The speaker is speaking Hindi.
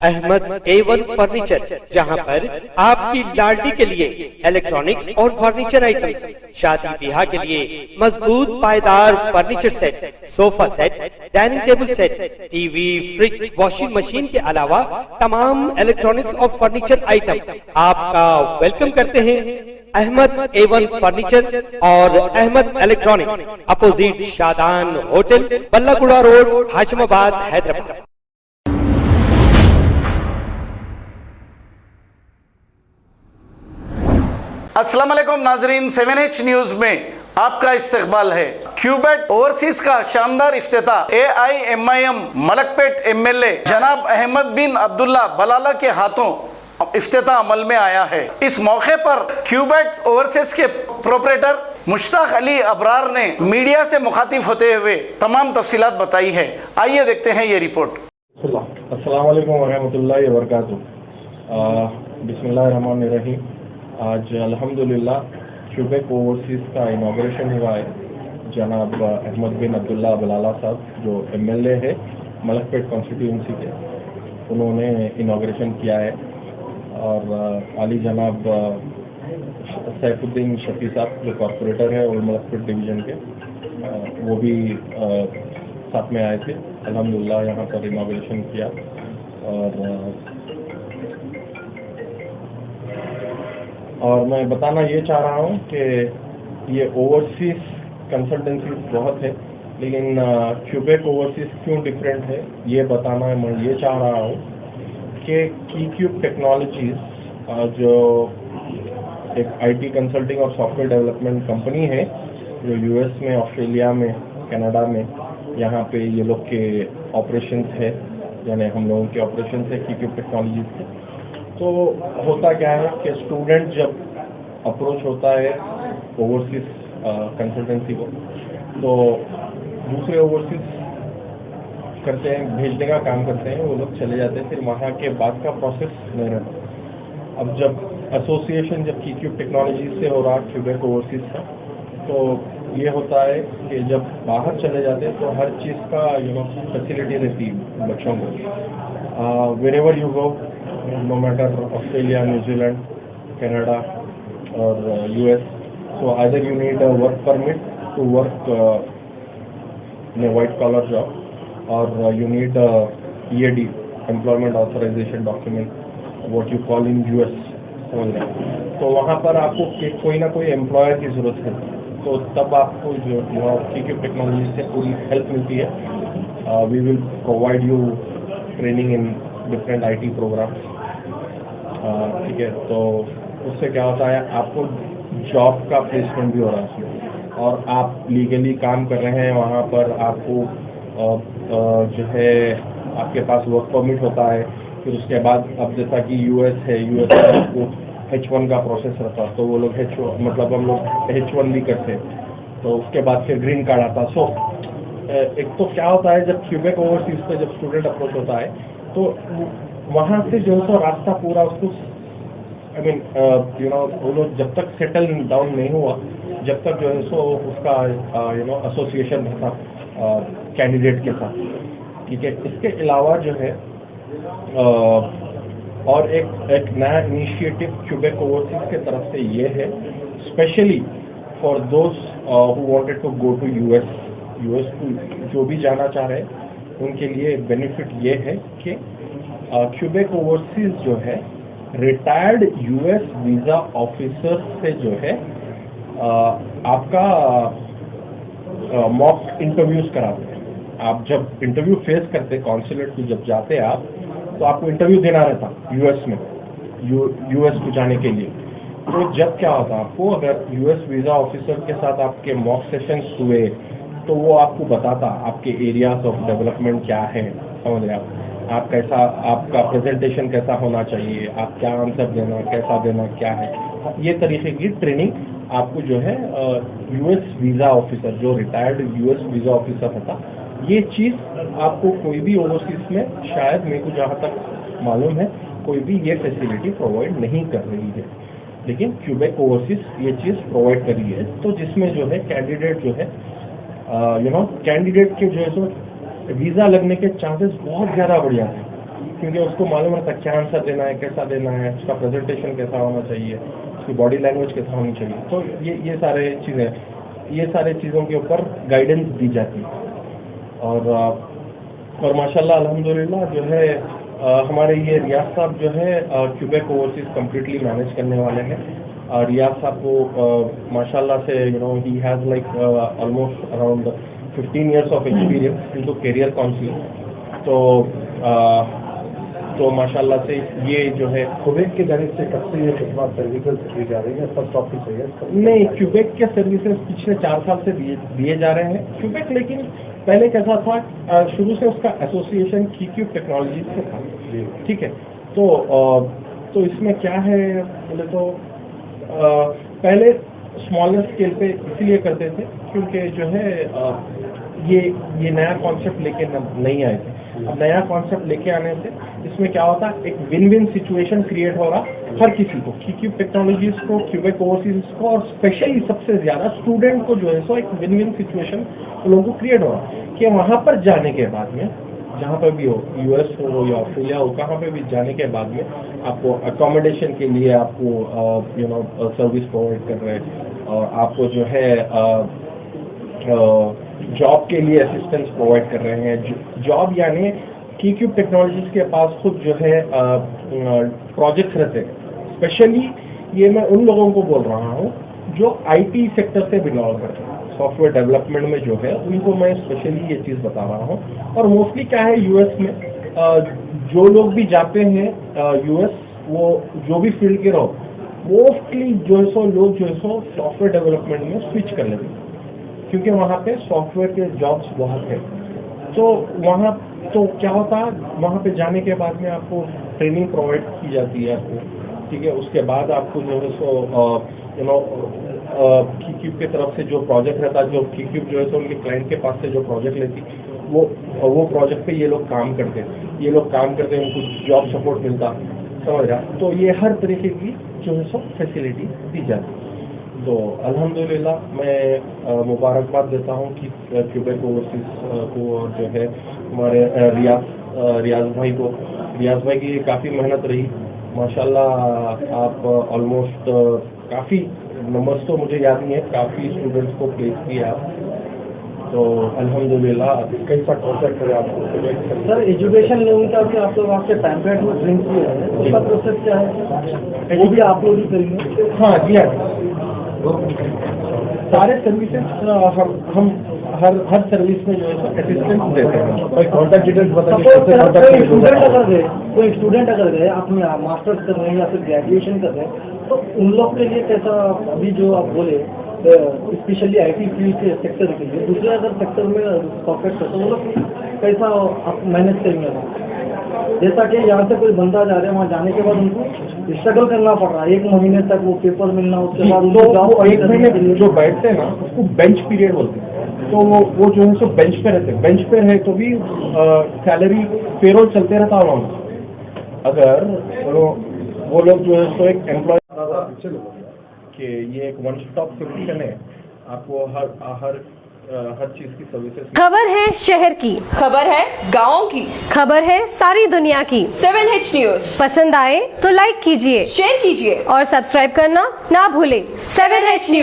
अहमद A1 फर्नीचर, जहां पर आपकी लाडली के लिए इलेक्ट्रॉनिक्स और फर्नीचर आइटम्स, शादी ब्याह के लिए मजबूत पायदार furniture set, sofa set, dining table set, TV, fridge, washing machine के अलावा तमाम इलेक्ट्रॉनिक्स और फर्नीचर आइटम आपका वेलकम करते हैं। अहमद A1 फर्नीचर और Ahmed electronics, opposite Shadan hotel, Ballaguda road, Hashimabad, Hyderabad. अस्सलाम वालेकुम नाजरीन, 7H न्यूज में आपका इस्तकबाल है। क्यूबेट ओवरसीज का शानदार इफ्तिताह AIMIM मलकपेट MLA जनाब अहमद बिन अब्दुल्ला बलाला के हाथों इफ्तिताह अमल में आया है। इस मौके पर क्यूबेट ओवरसीज के प्रोपरेटर मुश्ताक अली अबरार ने मीडिया से मुखातिब होते हुए तमाम तफसीलात बताई है। आइए देखते हैं ये रिपोर्ट। अस्सलाम वालेकुम वरहमतुल्लाहि वबरकातुहू। बिस्मिल्लाहिर्रहमानिर्रहीम। आज अल्हम्दुलिल्लाह क्यूबेक ओवरसीज़ का इनाग्रेशन हुआ है। जनाब अहमद बिन अब्दुल्ला बलाला साहब जो MLA है मलकपेट कॉन्स्टिट्यूंसी के, उन्होंने इनाग्रेशन किया है। और आली जनाब सैफुद्दीन शफी साहब जो कॉर्पोरेटर है और मलकपेट डिवीज़न के, वो भी साथ में आए थे। अल्हम्दुलिल्लाह यहाँ पर इनाग्रेशन किया। और मैं बताना ये चाह रहा हूँ कि ये ओवरसीज़ कंसल्टेंसी बहुत है, लेकिन क्यूबेक ओवरसीज़ क्यों डिफरेंट है ये बताना मैं ये चाह रहा हूँ कि कीक्यूब टेक्नोलॉजीज़ जो एक IT कंसल्टिंग और सॉफ्टवेयर डेवलपमेंट कंपनी है जो US में, ऑस्ट्रेलिया में, कनाडा में, यहाँ पे ये लोग के ऑपरेशंस है, यानी हम लोगों के ऑपरेशंस है कीक्यूब टेक्नोलॉजीज़ के। तो होता क्या है कि स्टूडेंट जब अप्रोच होता है ओवरसीज़ कंसल्टेंसी को, तो दूसरे ओवरसीज़ करते हैं, भेजने का काम करते हैं, वो लोग चले जाते हैं, फिर वहाँ के बाद का प्रोसेस नहीं रहता। अब जब एसोसिएशन जब कीक्यूब टेक्नोलॉजी से हो रहा क्यूबेक ओवरसीज़ का, तो ये होता है कि जब बाहर चले जाते हैं तो हर चीज़ का फैसिलिटी रहती है बच्चों को। Wherever you go, no matter Australia, New Zealand, Canada or US, so either you need a work permit to work in a white collar job, or you need a EAD, employment authorization document, what you call in US, तो वहाँ पर आपको कोई ना कोई एम्प्लॉयर की ज़रूरत है, तो तब आपको जो कीक्यूब टेक्नोलॉजी से पूरी हेल्प मिलती है। We will provide you training in different IT programs, ठीक है। तो उससे क्या होता है, आपको जॉब का प्लेसमेंट भी हो रहा है और आप लीगली काम कर रहे हैं वहाँ पर। आपको जो है आपके पास वर्क परमिट होता है। फिर उसके बाद अब जैसा कि US है, US में आपको H1 का प्रोसेस रहता है, तो वो लोग मतलब हम लोग H1 भी करते हैं, तो उसके बाद फिर ग्रीन कार्ड आता। सो एक तो क्या होता है, जब क्यूबेक ओवरसीज़ पे जब स्टूडेंट अप्रोच होता है तो वहाँ से जो है सो रास्ता पूरा उसको वो लोग जब तक सेटल डाउन नहीं हुआ, जब तक जो है सो उसका एसोसिएशन रहता कैंडिडेट के साथ, ठीक है। इसके अलावा जो है और एक नया इनिशिएटिव क्यूबेक ओवरसीज़ के तरफ से ये है, specially for those who wanted to go to US जो भी जाना चाह रहे हैं उनके लिए बेनिफिट ये है कि क्यूबेक ओवरसीज़ जो है रिटायर्ड US वीज़ा ऑफिसर से जो है आपका मॉक इंटरव्यूज़ कराते हैं। आप जब इंटरव्यू फेस करते, कॉन्सुलेट को जब जाते हैं आप, तो आपको इंटरव्यू देना रहता US में, US को जाने के लिए। तो जब क्या होता, आपको अगर US वीज़ा ऑफिसर के साथ आपके मॉक सेशंस हुए तो वो आपको बताता आपके एरियाज ऑफ डेवलपमेंट क्या है, समझ रहे आप कैसा, आपका प्रेजेंटेशन कैसा होना चाहिए, आप क्या आंसर देना, कैसा देना, क्या है, ये तरीके की ट्रेनिंग आपको जो है US वीज़ा ऑफिसर, जो रिटायर्ड US वीज़ा ऑफिसर होता, ये चीज़ आपको कोई भी ओवरसीज़ में, शायद मेरे को जहाँ तक मालूम है, कोई भी ये फैसिलिटी प्रोवाइड नहीं कर रही है, लेकिन क्यूबेक ओवरसीज़ ये चीज़ प्रोवाइड कर रही है। तो जिसमें जो है कैंडिडेट जो है कैंडिडेट के जो है सो वीज़ा लगने के चांसेस बहुत ज़्यादा बढ़ जाते हैं। क्योंकि उसको मालूम रहता है क्या आंसर देना है, कैसा देना है, उसका प्रेजेंटेशन कैसा होना चाहिए, उसकी बॉडी लैंग्वेज कैसा होनी चाहिए। तो ये सारे चीज़ें, ये सारे चीज़ों के ऊपर गाइडेंस दी जाती है। और माशाल्लाह अल्हम्दुलिल्लाह जो है हमारे ये रियाज साहब जो है क्यूबेक ओवरसीज कम्प्लीटली मैनेज करने वाले हैं। रियाज साहब को माशाल्लाह से he has like almost around 15 years of experience into career counselling. तो माशाल्लाह से ये जो है क्यूबेक की जानिब से कब से ये खिदमत सर्विसेज दी जा रही है, फर्स्ट ऑफिस है? नहीं, क्यूबेक के सर्विसेज पिछले 4 साल से दिए जा रहे हैं क्यूबेक। लेकिन पहले कैसा था, शुरू से उसका एसोसिएशन क्यूब टेक्नोलॉजी से था, ठीक है। तो इसमें क्या है बोले तो पहले स्मॉलर स्केल पे इसीलिए करते थे क्योंकि जो है ये नया कॉन्सेप्ट लेके नहीं आए थे। अब नया कॉन्सेप्ट लेके आने से इसमें क्या होता है, एक विन विन सिचुएशन क्रिएट हो रहा हर किसी को, क्यूब टेक्नोलॉजीज को, क्यूबेक ओवरसीज को, और स्पेशली सबसे ज़्यादा स्टूडेंट को जो है सो एक विन विन सिचुएशन लोगों को क्रिएट हो रहा कि वहाँ पर जाने के बाद में, जहाँ पर भी हो, यूएस हो या ऑस्ट्रेलिया हो, कहाँ पे भी जाने के बाद में आपको अकोमोडेशन के लिए आपको सर्विस प्रोवाइड कर रहे हैं, और आपको जो है जॉब के लिए असिस्टेंस प्रोवाइड कर रहे हैं। जॉब यानी क्यूब टेक्नोलॉजीज के पास खुद जो है प्रोजेक्ट्स रहते हैं। स्पेशली ये मैं उन लोगों को बोल रहा हूँ जो आईटी सेक्टर से बिलोंग करते हैं, सॉफ्टवेयर डेवलपमेंट में जो है उनको मैं स्पेशली ये चीज़ बता रहा हूँ। और मोस्टली क्या है, यूएस में जो लोग भी जाते हैं यूएस, वो जो भी फील्ड के रहो, मोस्टली जो है सो लोग जो है सो सॉफ्टवेयर डेवलपमेंट में स्विच कर लेते हैं क्योंकि वहाँ पे सॉफ्टवेयर के जॉब्स बहुत हैं। तो वहाँ तो क्या होता है, वहाँ पे जाने के बाद में आपको ट्रेनिंग प्रोवाइड की जाती है आपको, ठीक है। उसके बाद आपको जो है सो क्यूब की तरफ से जो प्रोजेक्ट रहता है, जो क्यूब जो है सो उनके क्लाइंट के पास से जो प्रोजेक्ट लेती, वो प्रोजेक्ट पे ये लोग काम करते हैं, उनको जॉब सपोर्ट मिलता, समझ रहा। तो ये हर तरीके की जो है सो फैसिलिटी दी जाती है। तो अल्हम्दुलिल्लाह मैं मुबारकबाद देता हूँ कि क्यूबेक ओवरसीज को, और जो है हमारे रियाज भाई की काफ़ी मेहनत रही माशाल्लाह। आप ऑलमोस्ट काफ़ी नंबर्स तो मुझे याद नहीं है, काफ़ी स्टूडेंट्स को प्लेस किया आप, तो अल्हम्दुलिल्लाह। कैसा कॉन्सेप्ट करे आपको? सर एजुकेशन लोन का भी आप लोग आपके पैम्पलेट में प्रिंट किए हैं, उसका प्रोसेस क्या है, वो भी आप लोग ही करेंगे? हाँ जी, हाँ, सारे सर्विसेज हम हर सर्विस में जो है असिस्टेंस देते हैं। कोई कॉन्टैक्ट डिटेल्स कोई स्टूडेंट अगर गए अपने मास्टर्स कर रहे हैं या फिर ग्रेजुएशन कर रहे हैं, तो उन लोग के लिए कैसा, अभी जो आप बोले स्पेशली आईटी फील्ड के सेक्टर के लिए, दूसरे अगर सेक्टर में सॉफ्टवेयर करते हैं वो लोग कैसा आप मैनेज करेंगे? जैसा कि यहाँ से कोई बंदा जा रहा है, वहाँ जाने के बाद उनको स्ट्रगल करना पड़ रहा है 1 महीने तक, वो पेपर मिलना, उसके बाद उनको तो 1 महीने जो बैठते हैं ना उसको बेंच पीरियड बोलते हैं। तो वो जो है सो बेंच पे रहते हैं, बेंच पे है तो भी सैलरी पेरोल चलते रहता है वहाँ। अगर वो लोग जो है सो एक एम्प्लॉय कि ये एक वन स्टॉप सोल्यूशन है, आपको हर चीज की सर्विसेज। खबर है शहर की, खबर है गाँव की, खबर है सारी दुनिया की। 7H न्यूज पसंद आए तो लाइक कीजिए, शेयर कीजिए और सब्सक्राइब करना ना भूलें। 7H news.